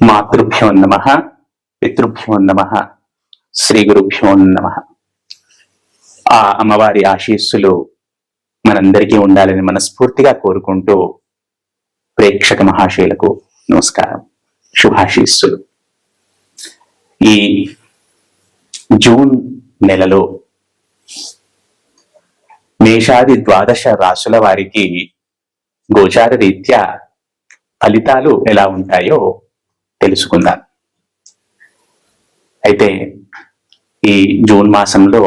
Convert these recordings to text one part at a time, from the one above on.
మాతృభ్యో నమః, పితృభ్యో నమః, శ్రీ గురుభ్యో నమః. ఆ అమ్మవారి ఆశీస్సులు మనందరికీ ఉండాలని మనస్ఫూర్తిగా కోరుకుంటూ ప్రేక్షక మహాశయులకు నమస్కారం, శుభాశీస్సులు. ఈ జూన్ నెలలో మేషాది ద్వాదశ రాశుల వారికి గోచార రీత్యా ఫలితాలు ఎలా ఉంటాయో తెలుసుకుందాం. అయితే ఈ జూన్ మాసంలో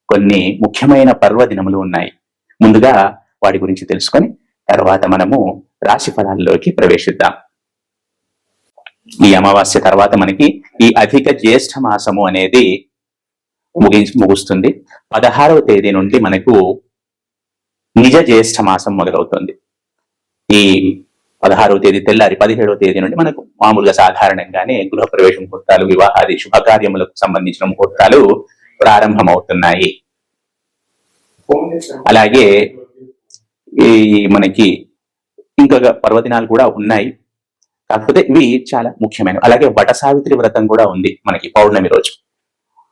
కొన్ని ముఖ్యమైన పర్వదినములు ఉన్నాయి. ముందుగా వాటి గురించి తెలుసుకొని తర్వాత మనము రాశి ఫలాల్లోకి ప్రవేశిద్దాం. ఈ అమావాస్య తర్వాత మనకి ఈ అధిక జ్యేష్ఠ మాసము అనేది ముగుస్తుంది. 16వ తేదీ నుండి మనకు నిజ జ్యేష్ఠ మాసం మొదలవుతుంది. ఈ 16వ తేదీ తెల్లారి 17వ తేదీ నుండి మనకు మామూలుగా సాధారణంగానే గృహప్రవేశ ముహూర్తాలు, వివాహాది శుభకార్యములకు సంబంధించిన ముహూర్తాలు ప్రారంభమవుతున్నాయి. అలాగే ఈ మనకి ఇంకా పర్వదినాలు కూడా ఉన్నాయి, కాకపోతే ఇవి చాలా ముఖ్యమైనవి. అలాగే వట సావిత్రి వ్రతం కూడా ఉంది మనకి పౌర్ణమి రోజు.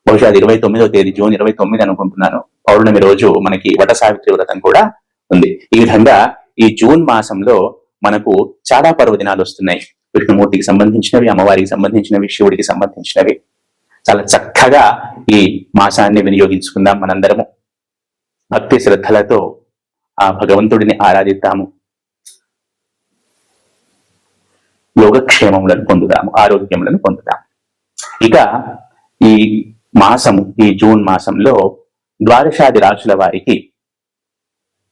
బహుశా అది 29వ తేదీ, జూన్ 29 అనుకుంటున్నాను. పౌర్ణమి రోజు మనకి వట సావిత్రి వ్రతం కూడా ఉంది. ఈ విధంగా ఈ జూన్ మాసంలో మనకు చాలా పర్వదినాలు వస్తున్నాయి. విష్ణుమూర్తికి సంబంధించినవి, అమ్మవారికి సంబంధించినవి, శివుడికి సంబంధించినవి. చాలా చక్కగా ఈ మాసాన్ని వినియోగించుకుందాం. మనందరము భక్తి శ్రద్ధలతో ఆ భగవంతుడిని ఆరాధిద్దాము, యోగక్షేమములను పొందుదాము, ఆరోగ్యములను పొందుదాము. ఇక ఈ మాసము, ఈ జూన్ మాసంలో ద్వాదశాది రాశుల వారికి,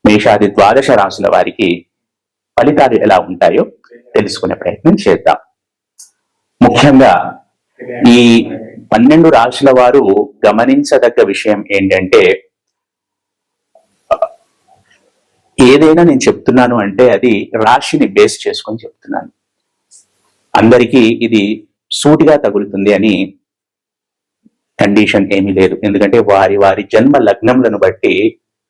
మేషాది ద్వాదశ రాశుల వారికి ఫలితాలు ఎలా ఉంటాయో తెలుసుకునే ప్రయత్నం చేద్దాం. ముఖ్యంగా ఈ 12 రాశుల వారు గమనించదగ్గ విషయం ఏంటంటే, ఏదైనా నేను చెప్తున్నాను అంటే అది రాశిని బేస్ చేసుకొని చెప్తున్నాను. అందరికీ ఇది సూటిగా తగులుతుంది అని కండిషన్ ఏమీ లేదు. ఎందుకంటే వారి వారి జన్మ లగ్నములను బట్టి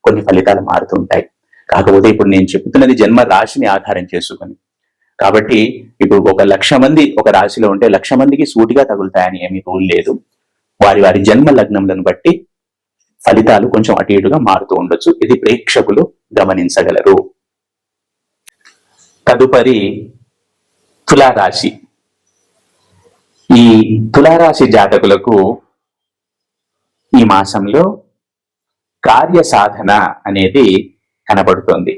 కొన్ని ఫలితాలు మారుతుంటాయి. కాకపోతే ఇప్పుడు నేను చెప్తున్నది జన్మ రాశిని ఆధారం చేసుకుని, కాబట్టి ఇప్పుడు 1,00,000 మంది ఒక రాశిలో ఉంటే 1,00,000 మందికి సూటిగా తగులుతాయని ఏమీ రూల్ లేదు. వారి వారి జన్మ లగ్నములను బట్టి ఫలితాలు కొంచెం అటు ఇటుగా మారుతూ ఉండొచ్చు. ఇది ప్రేక్షకులు గమనించగలరు. తదుపరి తులారాశి. ఈ తులారాశి జాతకులకు ఈ మాసంలో కార్య సాధన అనేది కనబడుతోంది.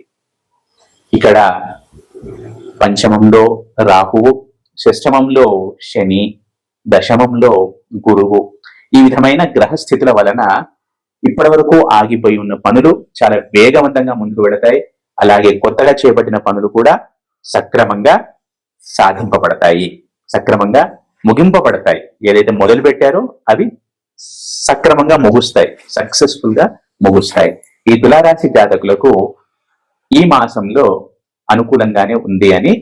ఇక్కడ పంచమంలో రాహువు, షష్టమంలో శని, దశమంలో గురువు, ఈ విధమైన గ్రహస్థితుల వలన ఇప్పటి వరకు ఆగిపోయి ఉన్న పనులు చాలా వేగవంతంగా ముందుకు వెళతాయి. అలాగే కొత్తగా చేపట్టిన పనులు కూడా సక్రమంగా సాధింపబడతాయి, సక్రమంగా ముగింపబడతాయి. ఏదైతే మొదలు పెట్టారో అవి సక్రమంగా ముగుస్తాయి, సక్సెస్ఫుల్ గా ముగుస్తాయి. ఈ తులారాశి జాతకులకు ఈ మాసంలో అనుకూలంగానే ఉంది అని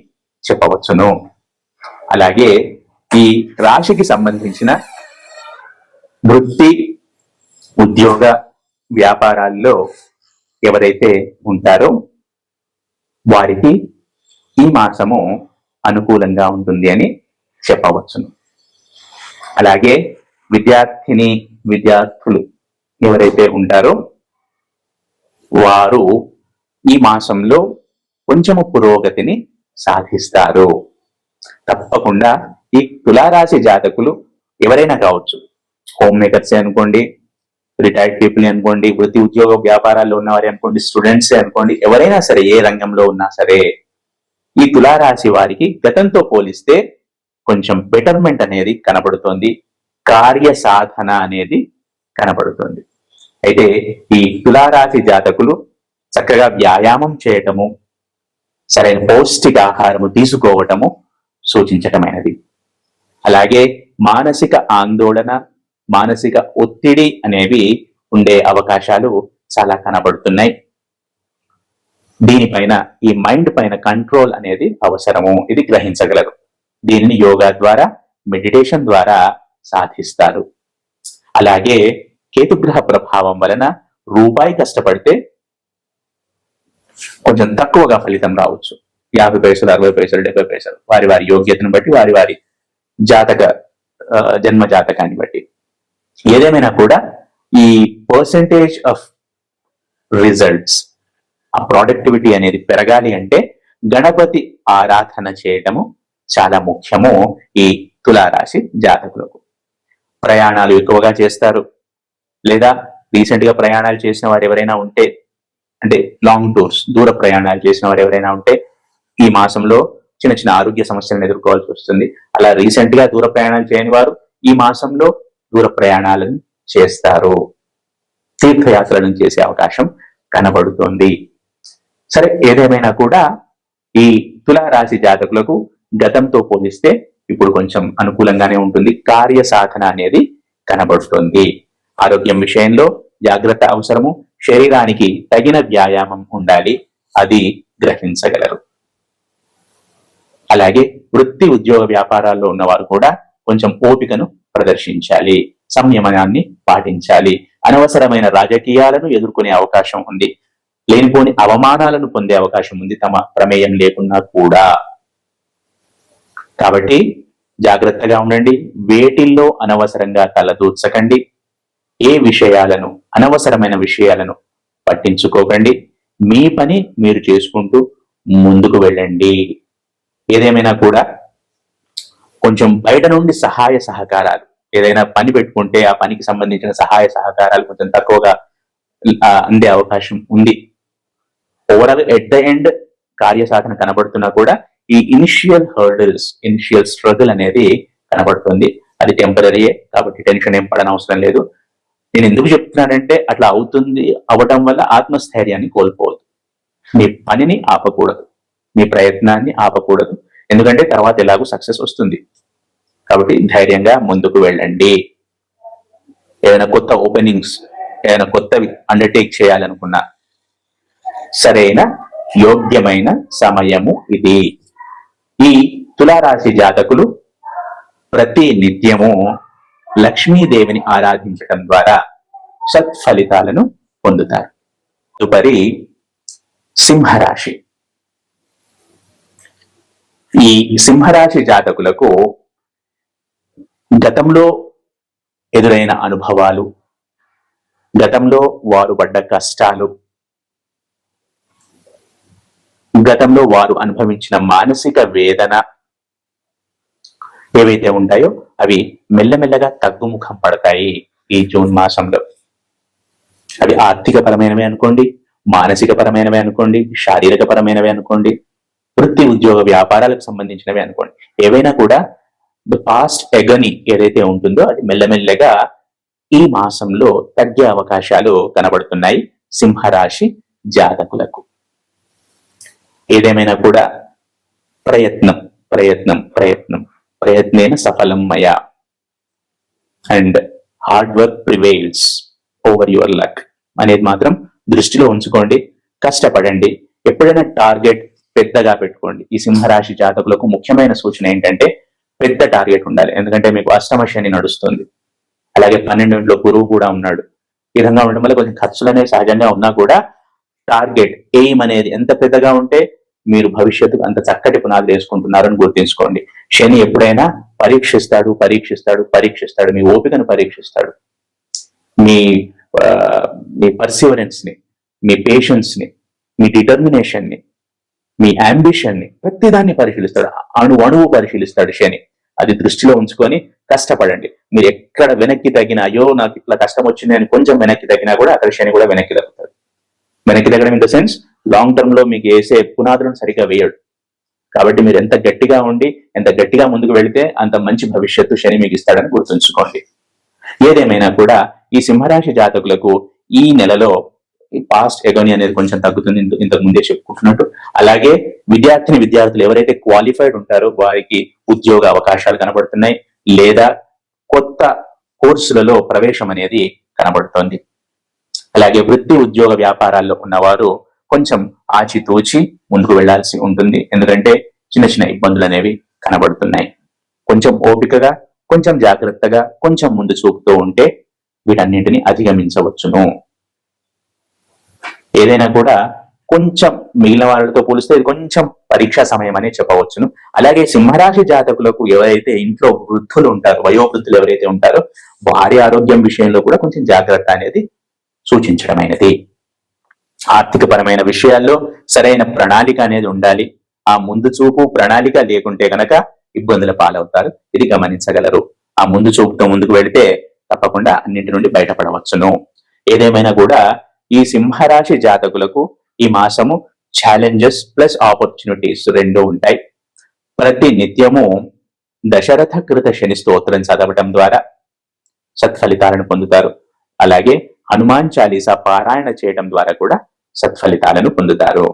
చెప్పవచ్చును. అలాగే ఈ రాశికి సంబంధించిన వృత్తి, ఉద్యోగ, వ్యాపారాల్లో ఎవరైతే ఉంటారో వారికి ఈ మాసము అనుకూలంగా ఉంటుంది అని చెప్పవచ్చును. అలాగే విద్యార్థిని, విద్యార్థులు ఎవరైతే ఉంటారో వారు ఈ మాసంలో కొంచెము పురోగతిని సాధిస్తారు. తప్పకుండా ఈ తులారాశి జాతకులు ఎవరైనా కావచ్చు, హోమ్ మేకర్సే అనుకోండి, రిటైర్డ్ పీపుల్ అనుకోండి, వృత్తి ఉద్యోగ వ్యాపారాల్లో ఉన్నవారే అనుకోండి, స్టూడెంట్సే అనుకోండి, ఎవరైనా సరే, ఏ రంగంలో ఉన్నా సరే, ఈ తులారాశి వారికి గతంతో పోలిస్తే కొంచెం బెటర్మెంట్ అనేది కనబడుతోంది, కార్య సాధన అనేది కనబడుతుంది. అయితే ఈ తులారాశి జాతకులు చక్కగా వ్యాయామం చేయటము, సరైన పౌష్టికాహారము తీసుకోవటము సూచించటమైనది. అలాగే మానసిక ఆందోళన, మానసిక ఒత్తిడి అనేవి ఉండే అవకాశాలు చాలా కనబడుతున్నాయి. దీనిపైన, ఈ మైండ్ పైన కంట్రోల్ అనేది అవసరము, ఇది గ్రహించగలరు. దీనిని యోగా ద్వారా, మెడిటేషన్ ద్వారా సాధిస్తారు. అలాగే కేతుగ్రహ ప్రభావం వలన రూపాయి కష్టపడితే కొంచెం తక్కువగా ఫలితం రావచ్చు. 50 పైసలు, 60 పైసలు, 70 పైసలు, వారి వారి యోగ్యతను బట్టి, వారి వారి జాతక జన్మ జాతకాన్ని బట్టి. ఏదేమైనా కూడా ఈ పర్సంటేజ్ ఆఫ్ రిజల్ట్స్, ఆ ప్రొడక్టివిటీ అనేది పెరగాలి అంటే గణపతి ఆరాధన చేయటము చాలా ముఖ్యము ఈ తులారాశి జాతకులకు. ప్రయాణాలు ఎక్కువగా చేస్తారు, లేదా రీసెంట్ గా ప్రయాణాలు చేసిన వారు ఎవరైనా ఉంటే, అంటే లాంగ్ టూర్స్, దూర ప్రయాణాలు చేసిన వారు ఎవరైనా ఉంటే ఈ మాసంలో చిన్న చిన్న ఆరోగ్య సమస్యలను ఎదుర్కోవాల్సి వస్తుంది. అలా రీసెంట్ గా దూర ప్రయాణాలు చేయని వారు ఈ మాసంలో దూర ప్రయాణాలను చేస్తారు, తీర్థయాత్రలను చేసే అవకాశం కనబడుతుంది. సరే, ఏదేమైనా కూడా ఈ తులారాశి జాతకులకు గతంతో పోలిస్తే ఇప్పుడు కొంచెం అనుకూలంగానే ఉంటుంది. కార్య సాధన అనేది కనబడుతుంది. ఆరోగ్యం విషయంలో జాగ్రత్త అవసరము. శరీరానికి తగిన వ్యాయామం ఉండాలి, అది గ్రహించగలరు. అలాగే వృత్తి ఉద్యోగ వ్యాపారాల్లో ఉన్నవారు కూడా కొంచెం ఓపికను ప్రదర్శించాలి, సంయమనాన్ని పాటించాలి. అనవసరమైన రాజకీయాలను ఎదుర్కొనే అవకాశం ఉంది, లేనిపోని అవమానాలను పొందే అవకాశం ఉంది తమ ప్రమేయం లేకున్నా కూడా. కాబట్టి జాగ్రత్తగా ఉండండి. వేటిల్లో అనవసరంగా తలదూర్చకండి. ఏ విషయాలను, అనవసరమైన విషయాలను పట్టించుకోకండి. మీ పని మీరు చేసుకుంటూ ముందుకు వెళ్ళండి. ఏదేమైనా కూడా కొంచెం బయట నుండి సహాయ సహకారాలు, ఏదైనా పని పెట్టుకుంటే ఆ పనికి సంబంధించిన సహాయ సహకారాలు కొంచెం తక్కువగా అందే అవకాశం ఉంది. ఓవరాల్ ఎట్ ద ఎండ్ కార్యసాధన కనబడుతున్నా కూడా ఈ ఇనిషియల్ హర్డిల్స్, ఇనిషియల్ స్ట్రగుల్ అనేది కనబడుతుంది. అది టెంపరీయే, కాబట్టి టెన్షన్ ఏం పడనవసరం లేదు. నేను ఎందుకు చెప్తున్నానంటే అట్లా అవుతుంది, అవ్వటం వల్ల ఆత్మస్థైర్యాన్ని కోల్పోవద్దు. మీ పనిని ఆపకూడదు, మీ ప్రయత్నాన్ని ఆపకూడదు, ఎందుకంటే తర్వాత ఎలాగో సక్సెస్ వస్తుంది. కాబట్టి ధైర్యంగా ముందుకు వెళ్ళండి. ఏదైనా కొత్త ఓపెనింగ్స్, ఏదైనా కొత్తవి అండర్టేక్ చేయాలనుకున్నా సరైన యోగ్యమైన సమయము ఇది. ఈ తులారాశి జాతకులు ప్రతి నిత్యము లక్ష్మీదేవిని ఆరాధించడం ద్వారా సత్ఫలితాలను పొందుతారు. తదుపరి సింహరాశి. ఈ సింహరాశి జాతకులకు గతంలో ఎదురైన అనుభవాలు, గతంలో వారు పడ్డ కష్టాలు, గతంలో వారు అనుభవించిన మానసిక వేదన ఏవైతే ఉంటాయో అవి మెల్లమెల్లగా తగ్గుముఖం పడతాయి ఈ జూన్ మాసంలో. అవి ఆర్థిక పరమైనవి అనుకోండి, మానసిక పరమైనవి అనుకోండి, శారీరక పరమైనవి అనుకోండి, వృత్తి ఉద్యోగ వ్యాపారాలకు సంబంధించినవి అనుకోండి. ఏవైనా కూడా ద పాస్ట్ ఎగనీ ఏదైతే ఉంటుందో అది మెల్లమెల్లగా ఈ మాసంలో తగ్గే అవకాశాలు కనబడుతున్నాయి సింహరాశి జాతకులకు. ఏదేమైనా కూడా ప్రయత్నం ప్రయత్నం ప్రయత్నం ప్రయత్నేన సఫలం మయా and hard work prevails over your luck అనేది మాత్రం దృష్టిలో ఉంచుకోండి. కష్టపడండి. ఎప్పుడైనా టార్గెట్ పెద్దగా పెట్టుకోండి. ఈ సింహరాశి జాతకులకు ముఖ్యమైన సూచన ఏంటంటే పెద్ద టార్గెట్ ఉండాలి. ఎందుకంటే మీకు అష్టమ శని నడుస్తుంది, అలాగే 12లో గురువు కూడా ఉన్నాడు. ఈ విధంగా ఉండడం వల్ల కొంచెం ఖర్చులు అనేవి సహజంగా ఉన్నా కూడా టార్గెట్ ఎయిమ్ అనేది ఎంత పెద్దగా ఉంటే మీరు భవిష్యత్తుకు అంత చక్కటి పునాది వేసుకుంటున్నారని గుర్తుంచుకోండి. శని ఎప్పుడైనా పరీక్షిస్తాడు పరీక్షిస్తాడు పరీక్షిస్తాడు, మీ ఓపికను పరీక్షిస్తాడు, మీ పర్సివరెన్స్ ని, మీ పేషెన్స్ ని, మీ డిటర్మినేషన్ ని, మీ అంబిషన్ ని, ప్రతిదాన్ని పరిశీలిస్తాడు. అణువు పరిశీలిస్తాడు శని. అది దృష్టిలో ఉంచుకొని కష్టపడండి. మీరు ఎక్కడ వెనక్కి తగ్గినా, అయ్యో నాకు ఇట్లా కష్టం వచ్చింది అని కొంచెం వెనక్కి తగ్గినా కూడా అక్కడ శని కూడా వెనక్కి తగ్గుతాడు. వెనక్కి తగ్గడం in the sense long term లో మీకు వేసే పునాదులను సరిగా వేయడు. కాబట్టి మీరు ఎంత గట్టిగా ఉండి ఎంత గట్టిగా ముందుకు వెళితే అంత మంచి భవిష్యత్తు శని మీకు ఇస్తాడని గుర్తుంచుకోండి. ఏదేమైనా కూడా ఈ సింహరాశి జాతకులకు ఈ నెలలో ఈ పాస్ట్ ఎగోని అనేది కొంచెం తగ్గుతుంది, ఇంతకు ముందే చెప్పుకుంటున్నట్టు. అలాగే విద్యార్థులు ఎవరైతే క్వాలిఫైడ్ ఉంటారో వారికి ఉద్యోగ అవకాశాలు కనబడుతున్నాయి, లేదా కొత్త కోర్సులలో ప్రవేశం అనేది కనబడుతోంది. అలాగే వృత్తి ఉద్యోగ వ్యాపారాల్లో ఉన్నవారు కొంచెం ఆచితూచి ముందుకు వెళ్లాల్సి ఉంటుంది. ఎందుకంటే చిన్న చిన్న ఇబ్బందులు అనేవి కనబడుతున్నాయి. కొంచెం ఓపికగా, కొంచెం జాగ్రత్తగా, కొంచెం ముందు చూపుతూ ఉంటే వీటన్నింటినీ అధిగమించవచ్చును. ఏదైనా కూడా కొంచెం మిగిలిన వాళ్ళతో పోలిస్తే ఇది కొంచెం పరీక్షా సమయం అనే చెప్పవచ్చును. అలాగే సింహరాశి జాతకులకు ఎవరైతే ఇంట్లో వృద్ధులు ఉంటారో, వయోవృద్ధులు ఎవరైతే ఉంటారో వారి ఆరోగ్యం విషయంలో కూడా కొంచెం జాగ్రత్త అనేది సూచించడమైనది. ఆర్థిక పరమైన విషయాల్లో సరైన ప్రణాళిక అనేది ఉండాలి. ఆ ముందు చూపు ప్రణాళిక లేకుంటే గనక ఇబ్బందుల పాలవుతారు. ఇది గమనించగలరు. ఆ ముందు చూపుతో ముందుకు వెళితే తప్పకుండా అన్నింటి నుండి బయటపడవచ్చును. ఏదేమైనా కూడా ఈ సింహరాశి జాతకులకు ఈ మాసము ఛాలెంజెస్ ప్లస్ ఆపర్చునిటీస్ రెండు ఉంటాయి. ప్రతి నిత్యము దశరథ కృత శని స్తోత్రం చదవటం ద్వారా సత్ఫలితాలను పొందుతారు. అలాగే హనుమాన్ చాలీసా పారాయణ చేయడం ద్వారా కూడా సత్ఫలితాలను పొందుతారు.